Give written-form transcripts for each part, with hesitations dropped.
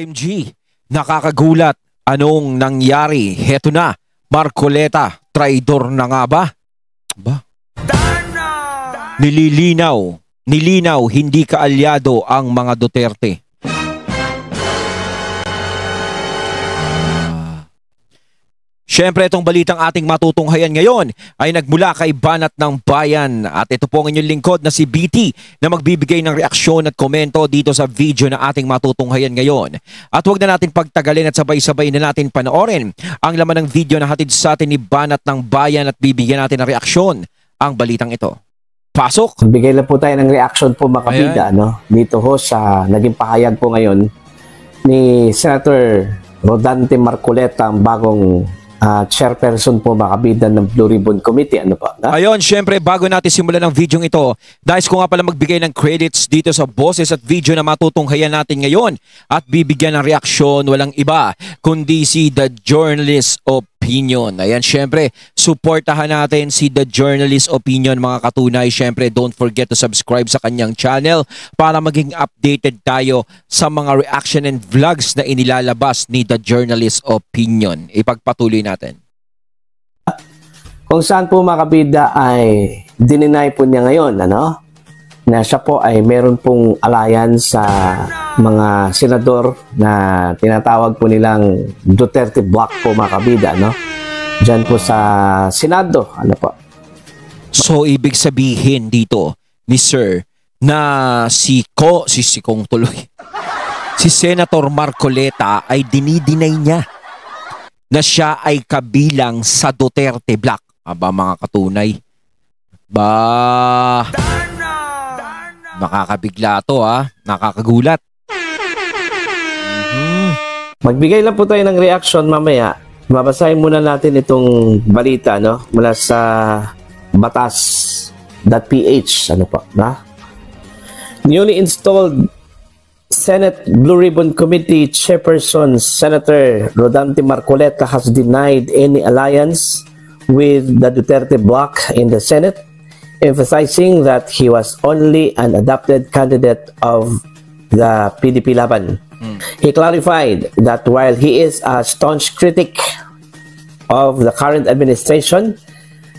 OMG, nakakagulat. Anong nangyari? Heto na, Marcoleta, traidor na nga ba? Nilinaw, hindi kaalyado ang mga Duterte. Siyempre, itong balitang ating matutunghayan ngayon ay nagmula kay Banat ng Bayan. At ito po ang inyong lingkod na si BT na magbibigay ng reaksyon at komento dito sa video na ating matutunghayan ngayon. At huwag na natin pagtagalin at sabay-sabay na natin panoorin ang laman ng video na hatid sa atin ni Banat ng Bayan at bibigyan natin ng reaksyon ang balitang ito. Pasok! Bigay lang po tayo ng reaction po mga kabida, no? Dito ho sa naging pahayag po ngayon ni Senator Rodante Marcoleta, ang bagong chairperson po mga kabida ng Blue Ribbon Committee. Ano po? No? Ayun, syempre bago natin simulan ng video ito, nais ko nga pala magbigay ng credits dito sa boses at video na matutunghayan natin ngayon at bibigyan ng reaksyon walang iba kundi si The Journalist Opinion. Ayan, syempre, supportahan natin si The Journalist Opinion mga katunay. Syempre, don't forget to subscribe sa kanyang channel para maging updated tayo sa mga reaction and vlogs na inilalabas ni The Journalist Opinion. Ipagpatuloy natin. Kung saan po mga kabida ay dininay po niya ngayon, ano? Na siya po ay meron pong alliance sa mga senador na tinatawag po nilang Duterte Block po mga kabida, no? Diyan po sa Senado, ano po? So, ibig sabihin dito ni Sir na si Senator Marcoleta ay dinidinay niya na siya ay kabilang sa Duterte Block. Aba mga katunay. Nakakabigla to nakakagulat. Magbigay lang po tayo ng reaction mamaya. Babasahin muna natin itong balita, no? Mula sa batas.ph, ano po, na? Newly installed Senate Blue Ribbon Committee Chairperson Senator Rodante Marcoleta has denied any alliance with the Duterte bloc in the Senate, emphasizing that he was only an adopted candidate of the PDP Laban. He clarified that while he is a staunch critic of the current administration,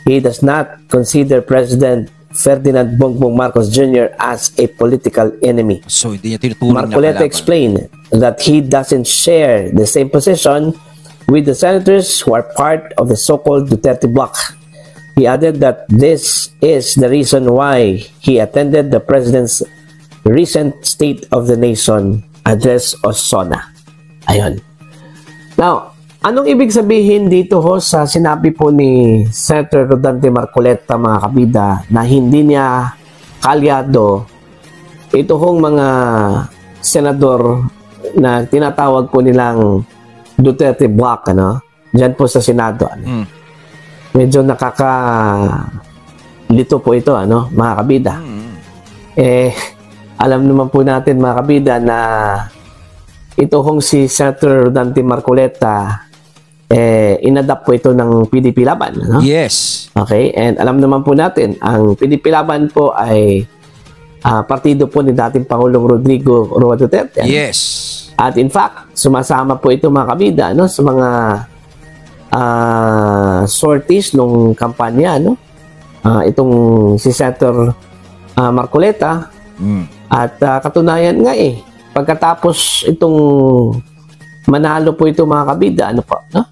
he does not consider President Ferdinand Bongbong Marcos Jr. as a political enemy. So, hindi niya tinuturing na Marcoleta kalaban. explained that he doesn't share the same position with the senators who are part of the so-called Duterte bloc. He added that this is the reason why he attended the President's recent State of the Nation address o SONA. Ayun. Now, anong ibig sabihin dito ho sa sinabi po ni Senator Rodante Marcoleta mga kabida na hindi niya kalyado ito hong mga senador na tinatawag po nilang Duterte block, ano? Diyan po sa Senado, ano? Medyo nakakalito po ito, ano, mga kabida. Alam naman po natin, mga kabida, na ito hong si Senator Rodante Marcoleta, inadapt po ito ng PDP Laban, ano? Yes. Okay, and alam naman po natin, ang PDP Laban po ay partido po ni dating Pangulong Rodrigo Roa Duterte. Ano? Yes. At in fact, sumasama po ito mga kabida, no, sa mga sorties nung kampanya, no? Itong si Senator Marcoleta. At katunayan nga pagkatapos itong manalo po ito mga kabida, ano po, no?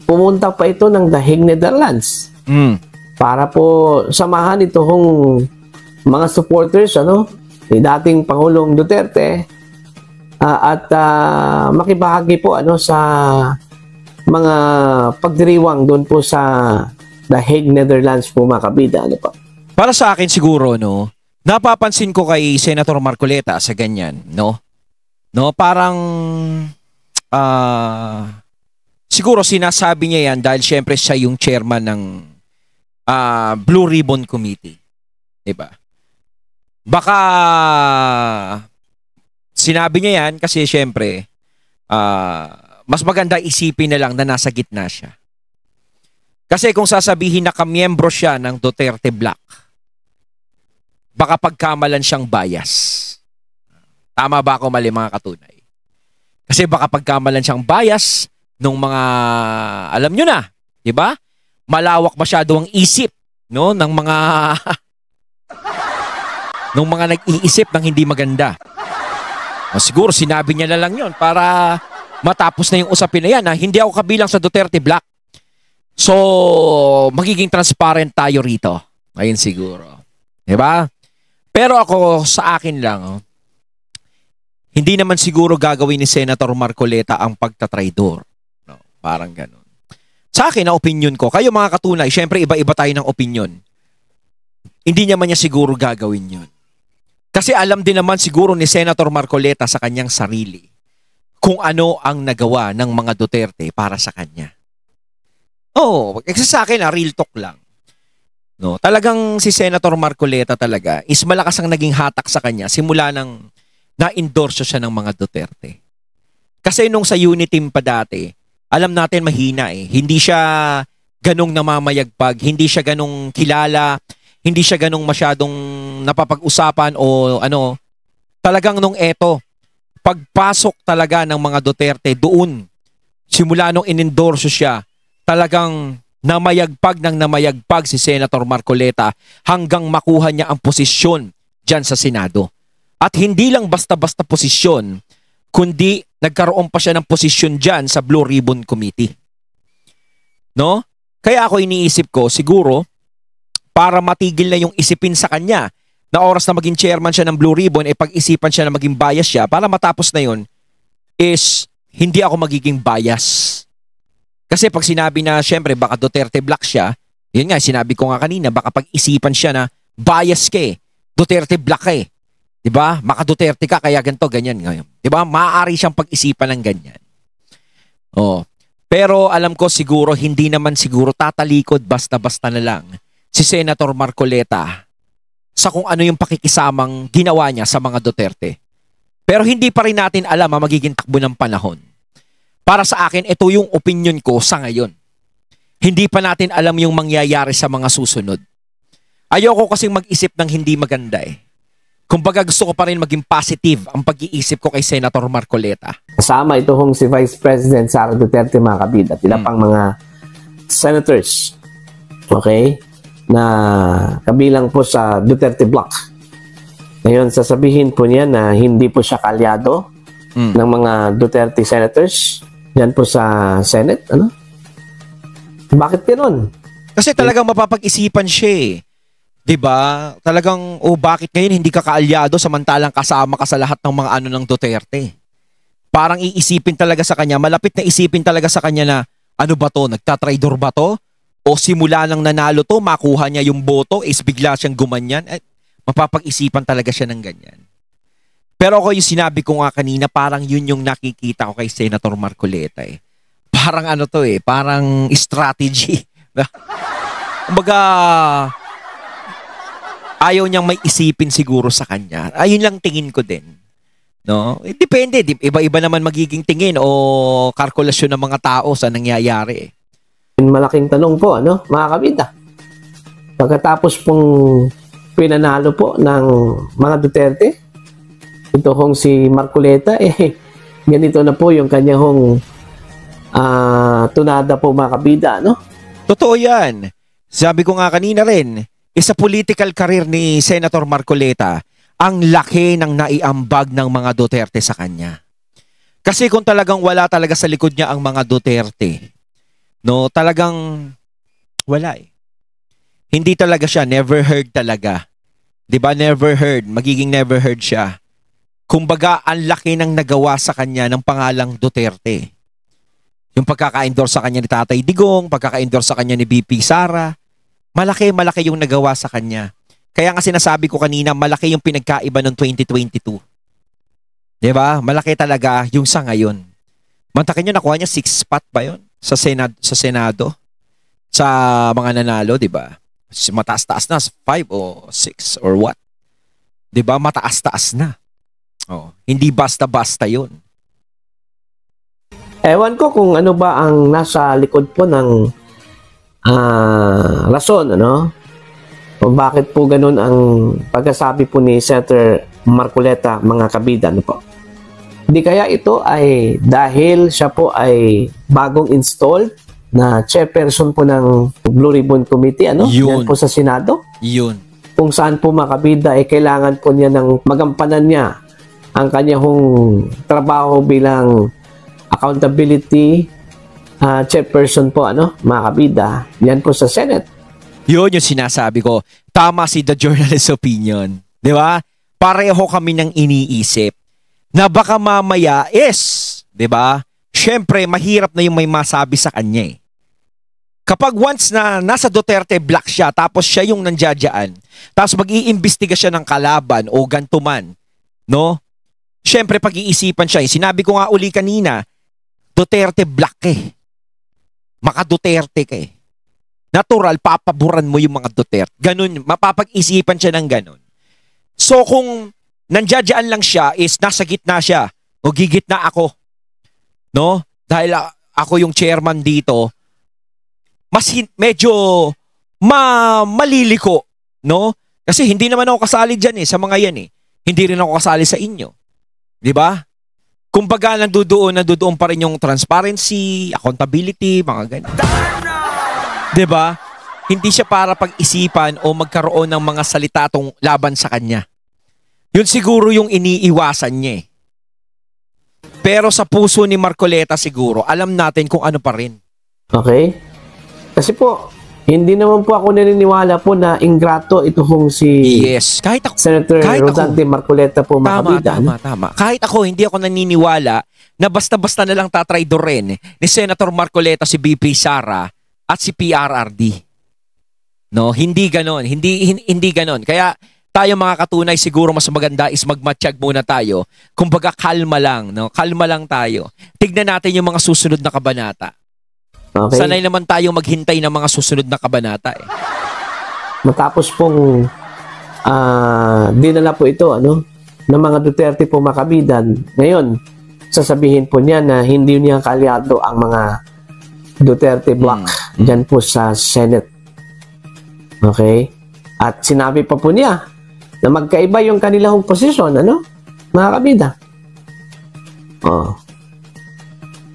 Pumunta pa ito ng The Hague, Netherlands. Para po samahan itong mga supporters, ano, ni dating Pangulong Duterte. At makibahagi po ano sa mga pagdiriwang doon po sa The Hague, Netherlands po mga kabida, ano po. Para sa akin siguro, no, napapansin ko kay Senator Marcoleta sa ganyan, no? No, parang siguro sinasabi niya yan dahil syempre siya yung chairman ng Blue Ribbon Committee. 'Di ba? Baka sinabi niya yan kasi syempre mas maganda isipin na lang na nasa gitna siya. Kasi kung sasabihin na kamiyembro siya ng Duterte Block, baka pagkamalan siyang bias. Tama ba ako mali mga katunay? Kasi baka pagkamalan siyang bias nung mga, alam nyo na, di ba? Malawak masyado ang isip, no, ng mga nung mga nag-iisip ng hindi maganda. O, siguro sinabi niya na lang yon para matapos na yung usapin na yan na hindi ako kabilang sa Duterte Black. So, magiging transparent tayo rito. Ayun siguro. Diba? Pero ako, sa akin lang, hindi naman siguro gagawin ni Senator Marcoleta ang pagtatraidor. No, parang ganun. Sa akin, na opinion ko, kayo mga katunay, syempre iba-iba tayo ng opinion. Hindi naman niya siguro gagawin yun. Kasi alam din naman siguro ni Senator Marcoleta sa kanyang sarili kung ano ang nagawa ng mga Duterte para sa kanya. Oo, kasi sa akin, real talk lang. No, talagang si Senator Marcoleta talaga is malakas ang naging hatak sa kanya simula nang na-endorse siya ng mga Duterte. Kasi nung sa Uniteam pa dati, alam natin mahina eh. Hindi siya ganong namamayagpag, hindi siya ganong kilala, hindi siya ganong masyadong napapag-usapan o ano. Talagang nung pagpasok talaga ng mga Duterte doon, simula nung inendorso siya, talagang namayagpag si Senator Marcoleta hanggang makuha niya ang posisyon dyan sa Senado. At hindi lang basta-basta posisyon, kundi nagkaroon pa siya ng posisyon dyan sa Blue Ribbon Committee. No? Kaya ako iniisip ko, siguro, para matigil na yung isipin sa kanya, na oras na maging chairman siya ng Blue Ribbon, pag-isipan siya na maging bias siya, para matapos na yun, is hindi ako magiging bias. Kasi pag sinabi na, syempre, baka Duterte Black siya, yun nga, sinabi ko nga kanina, baka pag-isipan siya na bias ka Duterte Black ka Diba? Maka Duterte ka, kaya ganito, ganyan ngayon. Diba? Maaari siyang pag-isipan ng ganyan. Oh. Pero alam ko siguro, hindi naman siguro tatalikod basta-basta na lang si Senator Marcoleta sa kung ano yung pakikisamang ginawa niya sa mga Duterte. Pero hindi pa rin natin alam ang magiging takbo ng panahon. Para sa akin, ito yung opinion ko sa ngayon. Hindi pa natin alam yung mangyayari sa mga susunod. Ayoko kasing mag-isip ng hindi maganda Kumbaga gusto ko pa rin maging positive ang pag-iisip ko kay Senator Marcoleta. Kasama ito hong si Vice President Sara Duterte, mga kabida, at ilang pang mga senators, okay, na kabilang po sa Duterte Block. Ngayon, sasabihin po niya na hindi po siya kalyado ng mga Duterte senators yan po sa Senate. Ano? Bakit ganoon? Kasi talagang mapapag-isipan siya Diba? Talagang, bakit ngayon hindi ka kaalyado samantalang kasama ka sa lahat ng mga ano ng Duterte? Parang iisipin talaga sa kanya, malapit na isipin talaga sa kanya na, ano ba to? Nagtatraidor ba to? O simula nang nanalo to, makuha niya yung boto, bigla siyang gumanyan? Mapapag-isipan talaga siya ng ganyan. Pero ako yung sinabi ko nga kanina, parang yun yung nakikita ko kay Senator Marcoleta Parang ano to parang strategy. Kumbaga, ayaw niyang may isipin siguro sa kanya. Ayun lang tingin ko din. No? Depende. Iba-iba naman magiging tingin o kalkulasyon ng mga tao sa nangyayari. Malaking tanong po, mga kabida. Pagkatapos pong pinanalo po ng mga Duterte, ito hong si Marcoleta, ganito na po yung kanyang tunada po, mga kabida, Totoo yan. Sabi ko nga kanina rin, sa political career ni Senator Marcoleta, ang laki ng naiambag ng mga Duterte sa kanya. Kasi kung talagang wala talaga sa likod niya ang mga Duterte, talagang wala Hindi talaga siya, never heard talaga. 'Di ba? Never heard, magiging never heard siya. Kumbaga, ang laki ng nagawa sa kanya ng pangalang Duterte. Yung pagkaka-endorse sa kanya ni Tatay Digong, pagkaka-endorse sa kanya ni BP Sara, malaki yung nagawa sa kanya. Kaya nga sinasabi ko kanina, malaki yung pinagkaiba noong 2022. Diba? Malaki talaga yung sa ngayon. Mantakin nyo, nakuha niya 6 spot ba yun? Sa Senado? Sa mga nanalo, diba? Mataas-taas na, 5 o 6 or what? Diba? Mataas-taas na. Hindi basta-basta yun. Ewan ko kung ano ba ang nasa likod po ng rason, o bakit po ganun ang pagkasabi po ni Senator Marcoleta, mga kabida, po. Di kaya ito ay dahil siya po ay bagong installed na chairperson po ng Blue Ribbon Committee, ano? Yun. Yan po sa Senado. Yun. Kung saan po mga kabida ay kailangan po niya ng magampanan niya ang kanyang trabaho bilang accountability chairperson po, ano? Mga kabida. Yan po sa Senate. Yun yung sinasabi ko. Tama si The Journalist Opinion. Di ba? Pareho kami ng iniisip na baka mamaya di ba? Syempre, mahirap na yung may masabi sa kanya eh. Kapag once na nasa Duterte block siya, tapos siya yung nandiyadyaan, tapos mag-iimbestiga siya ng kalaban o ganto man, no? Syempre, pag-iisipan siya. Sinabi ko nga uli kanina, Duterte block eh. Maka Duterte ka eh. Natural, papaboran mo yung mga Duterte. Ganun, mapapag-isipan siya ng ganun. So kung nandiyadyaan lang siya is nasa gitna siya o gigitna ako. No? Dahil ako yung chairman dito, medyo maliliko, no? Kasi hindi naman ako kasali diyan sa mga yan eh. Hindi rin ako kasali sa inyo. 'Di ba? Kumbaga nandoon pa rin yung transparency, accountability, mga ganyan. 'Di ba? Hindi siya para pag-isipan o magkaroon ng mga salitatong laban sa kanya. Yun siguro yung iniiwasan niya eh. Pero sa puso ni Marcoleta siguro, alam natin kung ano pa rin. Okay? Kasi po, hindi naman po ako naniniwala po na ingrato ito kung si kahit ako, Senator Rodante Marcoleta po, mga kabida. Tama. Kahit ako, hindi ako naniniwala na basta-basta na lang tatraidor rin ni Senator Marcoleta si BP Sara at si PRRD. No, hindi ganon. Hindi ganon. Kaya tayo mga katunay siguro mas maganda is magmatsyag muna tayo. Kumbaga kalma lang, no? Kalma lang tayo. Tignan natin yung mga susunod na kabanata. Okay. Sanay naman tayo maghintay ng mga susunod na kabanata eh. Matapos pong dinala po ito, ano, ng mga Duterte po, mga kabidan. Ngayon, sasabihin po niya na hindi niya kalyado ang mga Duterte block dyan po sa Senate. Okay? At sinabi pa po niya na magkaiba yung kanilang posisyon, ano? Mga kabida. Oh.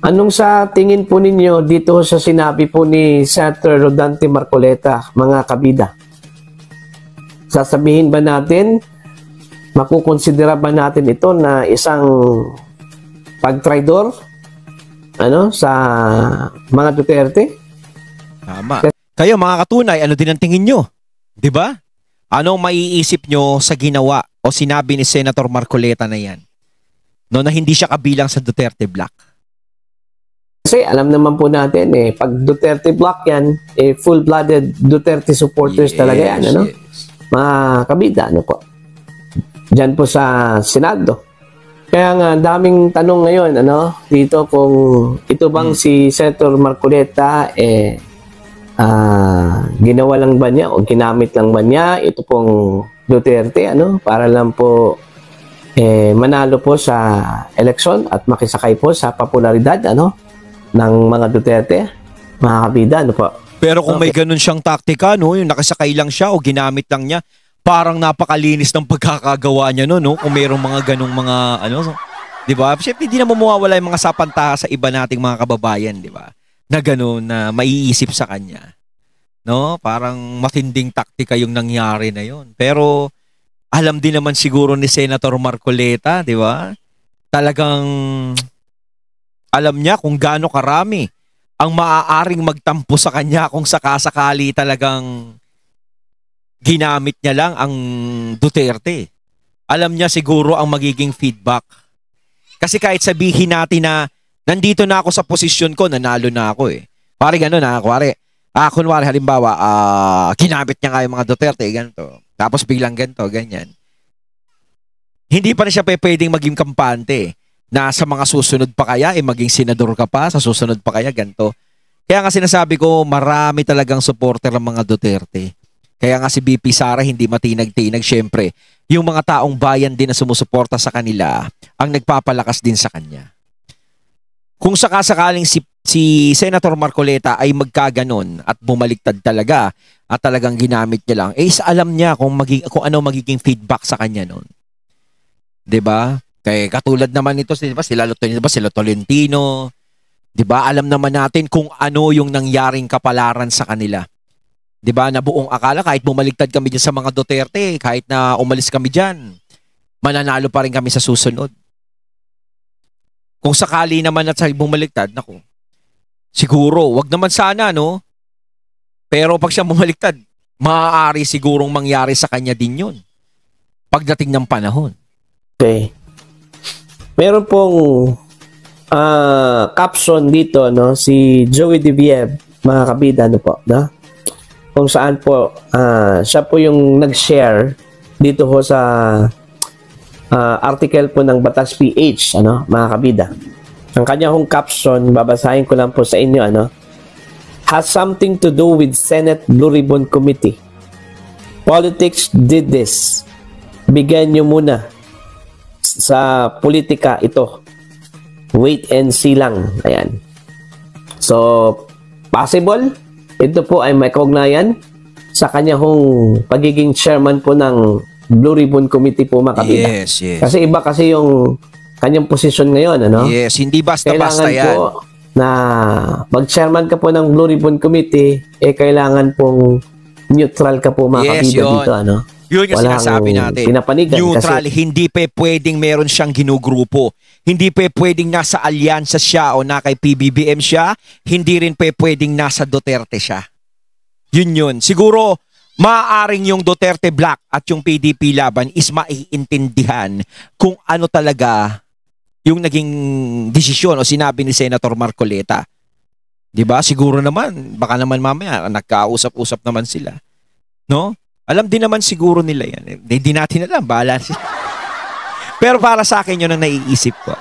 Anong sa tingin po ninyo dito sa sinabi po ni Senator Rodante Marcoleta, mga kabida? Sasabihin ba natin, makukonsidera ba natin ito na isang pagtraidor, ano, sa mga Duterte? Tama. Kayo mga katunay, ano din ang tingin nyo? 'Di ba? Anong maiisip nyo sa ginawa o sinabi ni Senator Marcoleta na yan? No, na hindi siya kabilang sa Duterte block. Kasi alam naman po natin pag Duterte block yan, full-blooded Duterte supporters talaga yan, ano? Mga kabida, ano po? Diyan po sa Senado. Kaya nga, daming tanong ngayon, ano? Dito kung ito bang si Senator Marcoleta, ginawa lang ba niya o ginamit lang ba niya ito pong Duterte, ano, para lang po manalo po sa eleksyon at makisakay po sa popularidad, ano, ng mga Duterte, mga kabida, ano po. Pero kung may ganun siyang taktika, no, yung nakasakay lang siya o ginamit lang niya, parang napakalinis ng pagkakagawa niya, no, kung mayroong mga ganung mga, ano, di ba? Siyempre, hindi na mawawala yung mga sapantaha sa iba nating mga kababayan, di ba? Na gano'n na maiisip sa kanya. No? Parang matinding taktika yung nangyari na yon. Pero alam din naman siguro ni Senator Marcoleta, di ba? Talagang alam niya kung gaano karami ang maaaring magtampo sa kanya kung sakasakali talagang ginamit niya lang ang Duterte. Alam niya siguro ang magiging feedback. Kasi kahit sabihin natin na nandito na ako sa posisyon ko, nanalo na ako eh. Pare gano'n kunwari halimbawa, ginamit niya nga yung mga Duterte, ganito. Tapos biglang ganito, ganyan. Hindi pa na siya pwedeng maging kampante na sa mga susunod pa kaya, maging senador ka pa, sa susunod pa kaya, ganito. Kaya nga sinasabi ko, marami talagang supporter ng mga Duterte. Kaya nga si BP Sara hindi matinag-tinag, syempre. Yung mga taong bayan din na sumusuporta sa kanila, ang nagpapalakas din sa kanya. Kung sakasakaling si Senator Marcoleta ay magkaganon at bumaliktad talaga at talagang ginamit niya lang, alam niya kung ano magiging feedback sa kanya noon. 'Di ba? Kaya katulad naman ito, di ba, sila Tolentino, di ba, alam naman natin kung ano yung nangyaring kapalaran sa kanila. Di ba, na buong akala, kahit bumaligtad kami dyan sa mga Duterte, kahit na umalis kami dyan, mananalo pa rin kami sa susunod. Kung sakali naman at bumaliktad, naku, siguro, wag naman sana, no? Pero pag siya bumaliktad, maaari sigurong mangyari sa kanya din yun. Pagdating ng panahon. Okay. Meron pong caption dito, no? Si Joey Deviev, mga kabida, ano po, no? Kung saan po, siya po yung nag-share dito ho sa article po ng Batas PH, ano, mga kabida. Ang kanya hong caption, babasahin ko lang po sa inyo, ano, has something to do with Senate Blue Ribbon Committee. Politics did this. Bigyan nyo muna sa politika ito. Wait and see lang. Ayan. So, possible, ito po ay may kaugnayan sa kanya hong pagiging chairman po ng Blue Ribbon Committee po, mga kabida. Yes, yes. Kasi iba kasi yung kanyang posisyon ngayon, ano? Yes, hindi basta-basta yan. Kailangan po na mag-chairman ka po ng Blue Ribbon Committee, kailangan pong neutral ka po, mga kabida, dito, ano? Yun yung sinasabi natin. Neutral, kasi hindi pa pwedeng meron siyang ginugrupo. Hindi pa pwedeng nasa alyansa siya o na kay PBBM siya. Hindi rin pa pwedeng nasa Duterte siya. Yun. Siguro, maaaring yung Duterte Black at yung PDP Laban is maiintindihan kung ano talaga yung naging desisyon o sinabi ni Senator Marcoleta. Diba? Siguro naman, baka naman mamaya, nagkausap-usap naman sila. No? Alam din naman siguro nila yan. Hindi natin alam, bahala sila. Pero para sa akin, yun ang naiisip ko.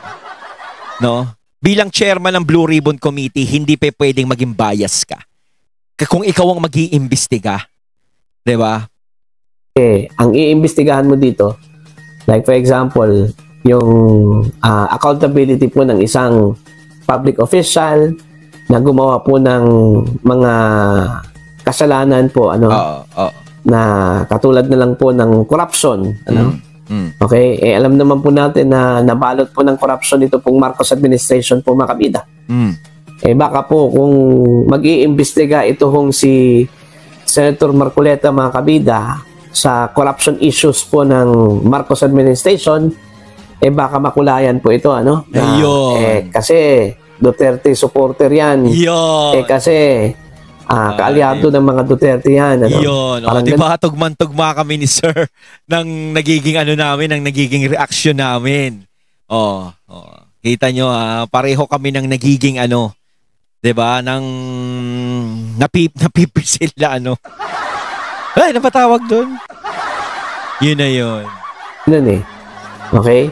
No? Bilang chairman ng Blue Ribbon Committee, hindi pa pwedeng maging bias ka. Kung ikaw ang mag-iimbestiga. Diba? Ang iimbestigahan mo dito, like for example, yung accountability po ng isang public official na gumawa po ng mga kasalanan po, ano? Na katulad na lang po ng corruption, ano? Okay, alam naman po natin na nabalot po ng corruption ito pong Marcos administration po, mga kabida. Baka po kung mag-iimbestiga ito hong si Senator Marcoleta, mga kabida, sa corruption issues po ng Marcos administration, baka makulayan po ito, ano? Kasi Duterte supporter yan. Kasi kaalyado ng mga Duterte yan. Ano? Yun. Di ba tugman-tugma kami ni Sir ng nagiging ano namin, ng nagiging reaksyon namin. Kita nyo, pareho kami ng nagiging ano, di ba? Ng napipisil na ano. Ay, napatawag doon. Yun na yun. Yun Okay?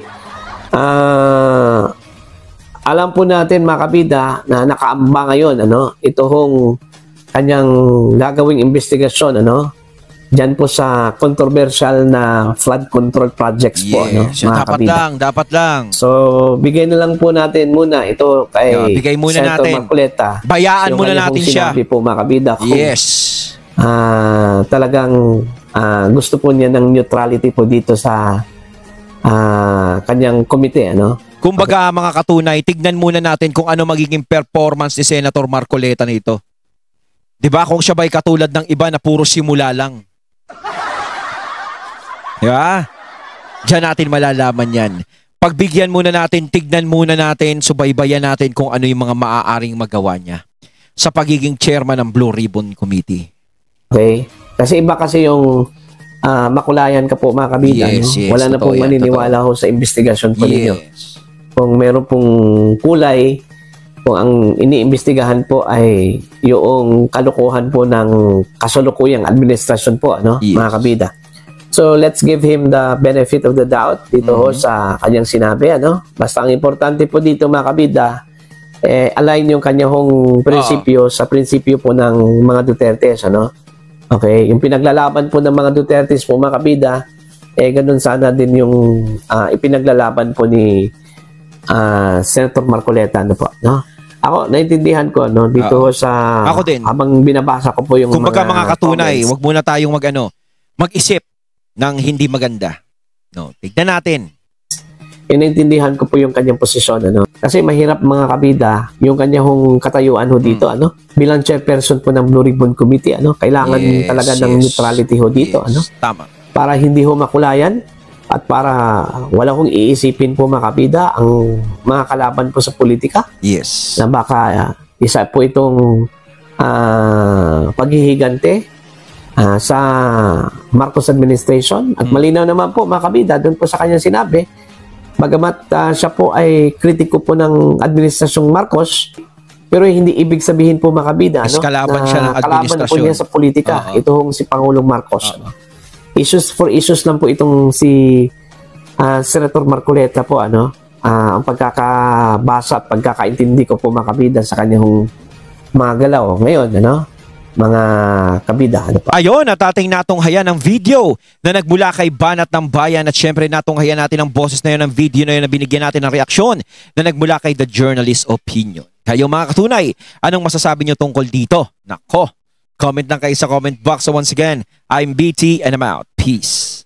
Alam po natin, mga kabida, na nakaamba ngayon, ano? Ito hong kanyang gagawing investigasyon, ano? Diyan po sa controversial na flood control projects po, ano? Mga kabida. Dapat lang. So, bigay na lang po natin muna ito kay bigay muna Senator natin. Marcoleta. Bayaan muna natin siya. Sinabi po, mga kabida, kung, talagang gusto po niya ng neutrality po dito sa kanyang komite, ano? Kumbaga, mga katunay, tignan muna natin kung ano magiging performance ni Senator Marcoleta nito. 'Di ba? Kung siya ba'y katulad ng iba na puro simula lang. 'Di ba? Diyan natin malalaman 'yan. Pagbigyan muna natin, tignan muna natin, subaybayan natin kung ano yung mga maaaring magawa niya sa pagiging chairman ng Blue Ribbon Committee. Okay? Kasi iba kasi yung makulayan ka po, mga kabida. Wala na pong maniniwala ho sa investigasyon po ninyo. Kung meron pong kulay, kung ang iniimbestigahan po ay yung kalukuhan po ng kasalukuyang administrasyon po, ano, mga kabida. So, let's give him the benefit of the doubt dito ho sa kanyang sinabi, ano. Basta ang importante po dito, mga kabida, align yung kanyang prinsipyo sa prinsipyo po ng mga Dutertes, ano. Okay, yung pinaglalaban po ng mga Dutertes po, mga kabida, ganun sana din yung ipinaglalaban po ni Senator Marcoleta, ano po, no? Ako, naintindihan ko, no, dito sa ako din. Habang binabasa ko po yung kumbaga, mga katunay, wag muna tayong mag-isip ng hindi maganda. No, tignan natin. Inaintindihan ko po yung kanyang posisyon, ano. Kasi mahirap mga kabida, yung kanyang katayuan ho dito, ano. Bilang chairperson po ng Blue Ribbon Committee, ano. Kailangan talaga ng neutrality ho dito, ano. Tama. Para hindi ho makulayan at para wala hong iisipin po mga kabida ang mga kalaban po sa politika. Yes. Na baka isa po itong paghihigante sa Marcos administration. At malinaw naman po mga kabida, doon po sa kanyang sinabi, bagamat siya po ay kritiko po ng administrasyong Marcos, pero hindi ibig sabihin po mga kabida, no, kalaban na siya ng kalaban po administrasyon. niya sa politika. Ito hong si Pangulong Marcos. Issues for issues lang po itong si Senator Marcoleta po, ano. Ang pagkakabasa at pagkakaintindi ko po mga kabida sa kanyang mga galaw ngayon, ano, mga kabida. Ano pa? Ayon, at ating natunghayan ng video na nagmula kay Banat ng Bayan at syempre natunghayan natin ang boses na yun ng video na yun na binigyan natin ng reaksyon na nagmula kay The Journalist Opinion. Kayo mga katunay, anong masasabi nyo tungkol dito? Nako, comment lang kayo sa comment box. So once again, I'm BT and I'm out. Peace.